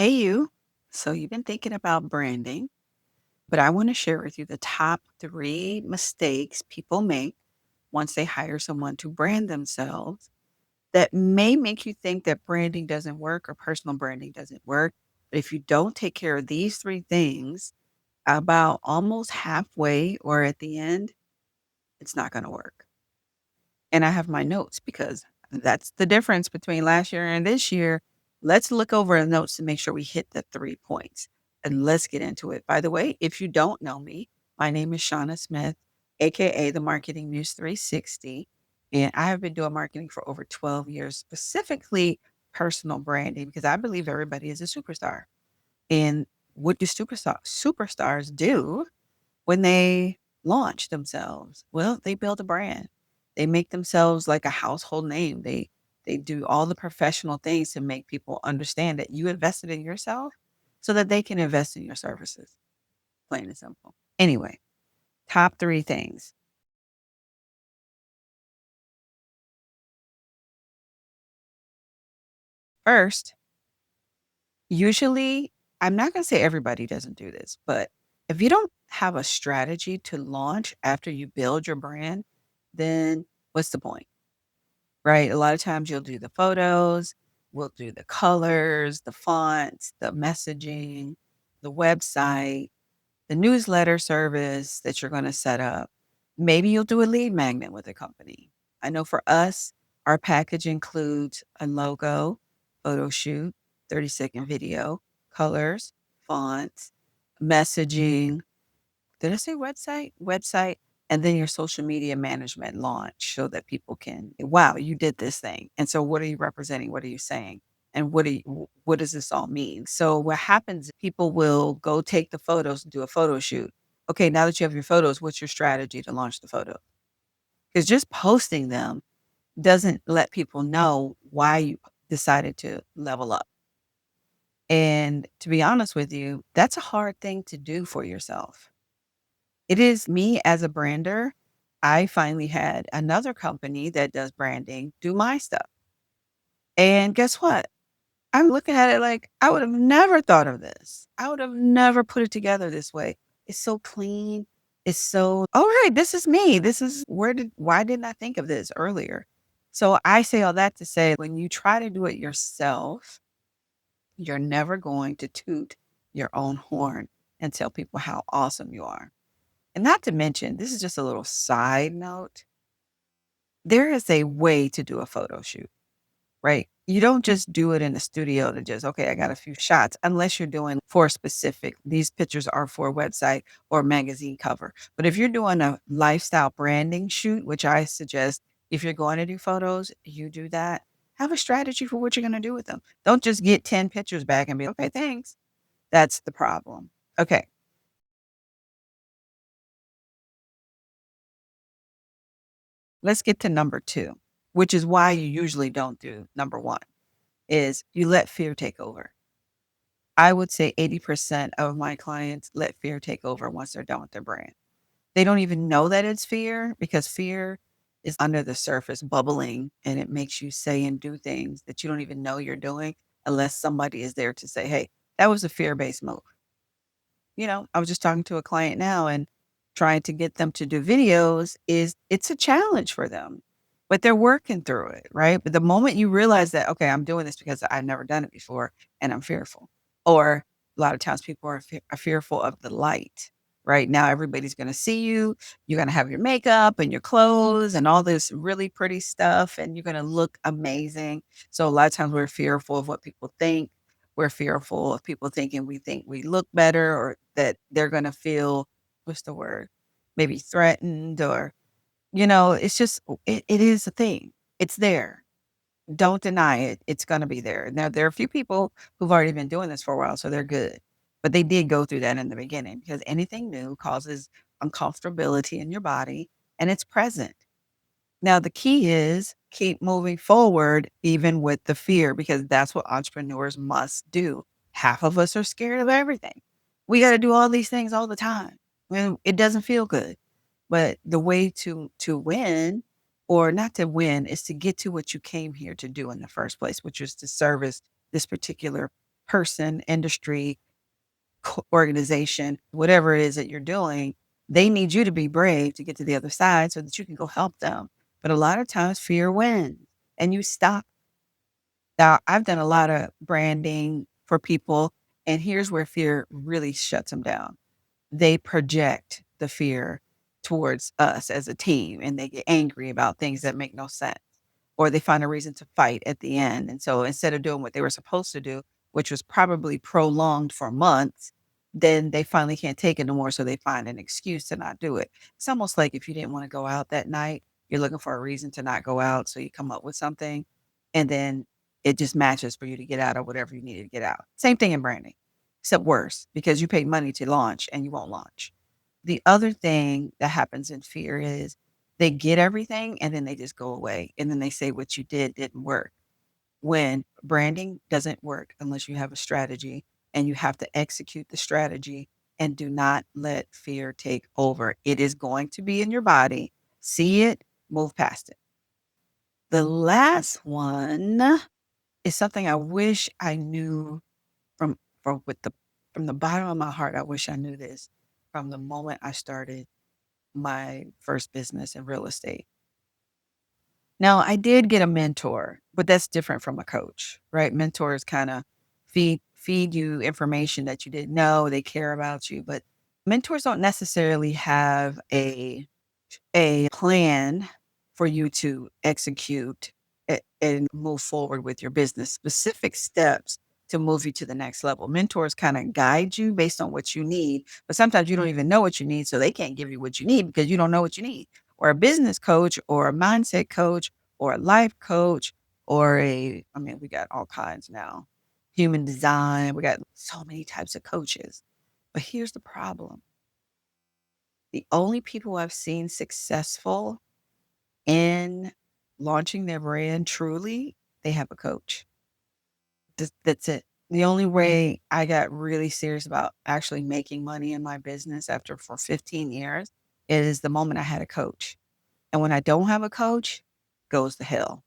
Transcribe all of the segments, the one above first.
Hey, you. So you've been thinking about branding, but I want to share with you the top three mistakes people make once they hire someone to brand themselves that may make you think that branding doesn't work or personal branding doesn't work. But if you don't take care of these three things, about almost halfway or at the end, it's not going to work. And I have my notes because that's the difference between last year and this year. Let's look over the notes to make sure we hit the 3 points, and let's get into it. By the way, if you don't know me, my name is Shauna Smith, AKA the Marketing Muse 360, and I have been doing marketing for over 12 years, specifically personal branding, because I believe everybody is a superstar. And what do superstars do when they launch themselves? Well, they build a brand. They make themselves like a household name. They do all the professional things to make people understand that you invested in yourself so that they can invest in your services. Plain and simple. Anyway, top three things. First, usually, I'm not going to say everybody doesn't do this, but if you don't have a strategy to launch after you build your brand, then what's the point? Right? A lot of times you'll do the photos, we'll do the colors, the fonts, the messaging, the website, the newsletter service that you're going to set up. Maybe you'll do a lead magnet with a company. I know for us, our package includes a logo, photo shoot, 30-second video, colors, fonts, messaging, did I say website? Website, and then your social media management launch so that people can, wow, you did this thing. And so what are you representing? What are you saying? And what does this all mean? So what happens, people will go take the photos and do a photo shoot. Okay, now that you have your photos, what's your strategy to launch the photo? Because just posting them doesn't let people know why you decided to level up. And to be honest with you, that's a hard thing to do for yourself. It is me as a brander. I finally had another company that does branding do my stuff. And guess what? I'm looking at it like I would have never thought of this. I would have never put it together this way. It's so clean. It's so, all right, this is me. This is why didn't I think of this earlier? So I say all that to say when you try to do it yourself, you're never going to toot your own horn and tell people how awesome you are. And not to mention, this is just a little side note. There is a way to do a photo shoot, right? You don't just do it in the studio to just, okay, I got a few shots, unless you're doing for specific, these pictures are for a website or magazine cover. But if you're doing a lifestyle branding shoot, which I suggest if you're going to do photos, you do that. Have a strategy for what you're going to do with them. Don't just get 10 pictures back and be, okay, thanks. That's the problem. Okay. Let's get to number 2, which is why you usually don't do number 1, is you let fear take over. I would say 80% of my clients let fear take over once they're done with their brand. They don't even know that it's fear because fear is under the surface bubbling, and it makes you say and do things that you don't even know you're doing unless somebody is there to say, "Hey, that was a fear-based move." I was just talking to a client now and trying to get them to do videos it's a challenge for them, but they're working through it, right? But the moment you realize that, okay, I'm doing this because I've never done it before and I'm fearful, or a lot of times people are fearful of the light, right? Now everybody's going to see you. You're going to have your makeup and your clothes and all this really pretty stuff, and you're going to look amazing. So a lot of times we're fearful of what people think. We're fearful of people thinking we think we look better or that they're gonna feel, what's the word? Maybe threatened or, it's just it is a thing. It's there. Don't deny it. It's gonna be there. Now, there are a few people who've already been doing this for a while, so they're good. But they did go through that in the beginning because anything new causes uncomfortability in your body, and it's present. Now, the key is keep moving forward even with the fear, because that's what entrepreneurs must do. Half of us are scared of everything. We got to do all these things all the time. And it doesn't feel good. But the way to win, or not to win, is to get to what you came here to do in the first place, which is to service this particular person, industry, organization, whatever it is that you're doing, they need you to be brave to get to the other side so that you can go help them. But a lot of times fear wins and you stop. Now, I've done a lot of branding for people, and here's where fear really shuts them down. They project the fear towards us as a team and they get angry about things that make no sense, or they find a reason to fight at the end. And so instead of doing what they were supposed to do, which was probably prolonged for months, then they finally can't take it no more. So they find an excuse to not do it. It's almost like if you didn't want to go out that night, you're looking for a reason to not go out. So you come up with something and then it just matches for you to get out of whatever you needed to get out. Same thing in branding, except worse because you paid money to launch and you won't launch. The other thing that happens in fear is they get everything and then they just go away. And then they say what you did didn't work. When branding doesn't work unless you have a strategy and you have to execute the strategy and do not let fear take over. It is going to be in your body. See it, move past it. The last one is something I wish I knew from from with the from the bottom of my heart. I wish I knew this from the moment I started my first business in real estate. Now, I did get a mentor, but that's different from a coach, right? Mentors kind of feed you information that you didn't know. They care about you, but mentors don't necessarily have a plan for you to execute and move forward with your business, specific steps to move you to the next level. Mentors kind of guide you based on what you need, but sometimes you don't even know what you need, so they can't give you what you need because you don't know what you need. Or a business coach or a mindset coach or a life coach or I mean, we got all kinds now. Human design, we got so many types of coaches. But here's the problem. The only people I've seen successful in launching their brand truly, they have a coach. That's it. The only way I got really serious about actually making money in my business after for 15 years is the moment I had a coach. And when I don't have a coach, goes to hell,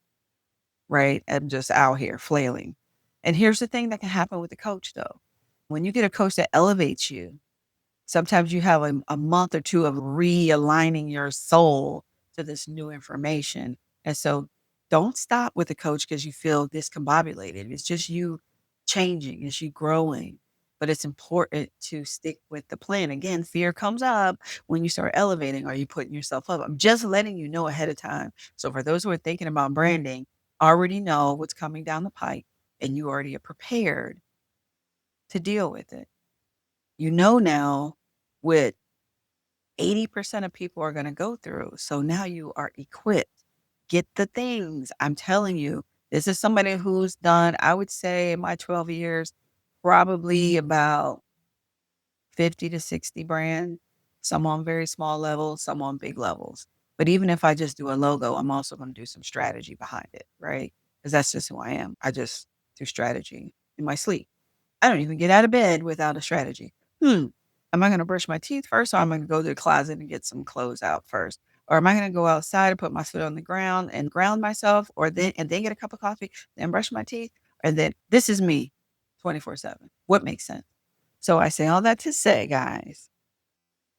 right? I'm just out here flailing. And here's the thing that can happen with a coach though. When you get a coach that elevates you, sometimes you have a month or 2 of realigning your soul to this new information, and so don't stop with the coach because you feel discombobulated. It's just you changing, it's you growing, but it's important to stick with the plan. Again, fear comes up when you start elevating. Are you putting yourself up? I'm just letting you know ahead of time. So for those who are thinking about branding, already know what's coming down the pipe, and you already are prepared to deal with it. You know now what 80% of people are going to go through. So now you are equipped. Get the things. I'm telling you, this is somebody who's done, I would say, in my 12 years, probably about 50 to 60 brands, some on very small levels, some on big levels. But even if I just do a logo, I'm also going to do some strategy behind it, right? Because that's just who I am. I just do strategy in my sleep. I don't even get out of bed without a strategy. Am I gonna brush my teeth first, or am I gonna go to the closet and get some clothes out first? Or am I gonna go outside and put my foot on the ground and ground myself, or then get a cup of coffee, then brush my teeth, and then this is me 24/7. What makes sense? So I say all that to say, guys,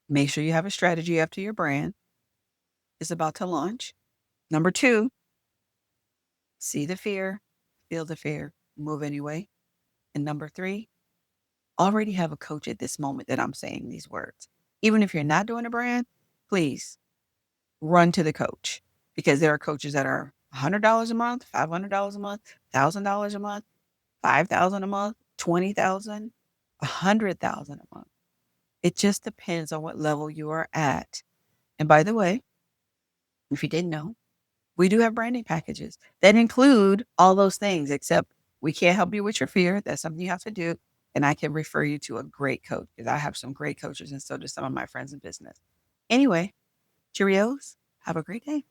make sure you have a strategy after your brand is about to launch. Number 2, see the fear, feel the fear, move anyway. And number 3, already have a coach at this moment that I'm saying these words. Even if you're not doing a brand, please run to the coach because there are coaches that are $100 a month, $500 a month, $1,000 a month, 5,000 a month, 20,000, 100,000 a month. It just depends on what level you are at. And by the way, if you didn't know, we do have branding packages that include all those things, except we can't help you with your fear. That's something you have to do. And I can refer you to a great coach because I have some great coaches and so do some of my friends in business. Anyway, Cheerios. Have a great day.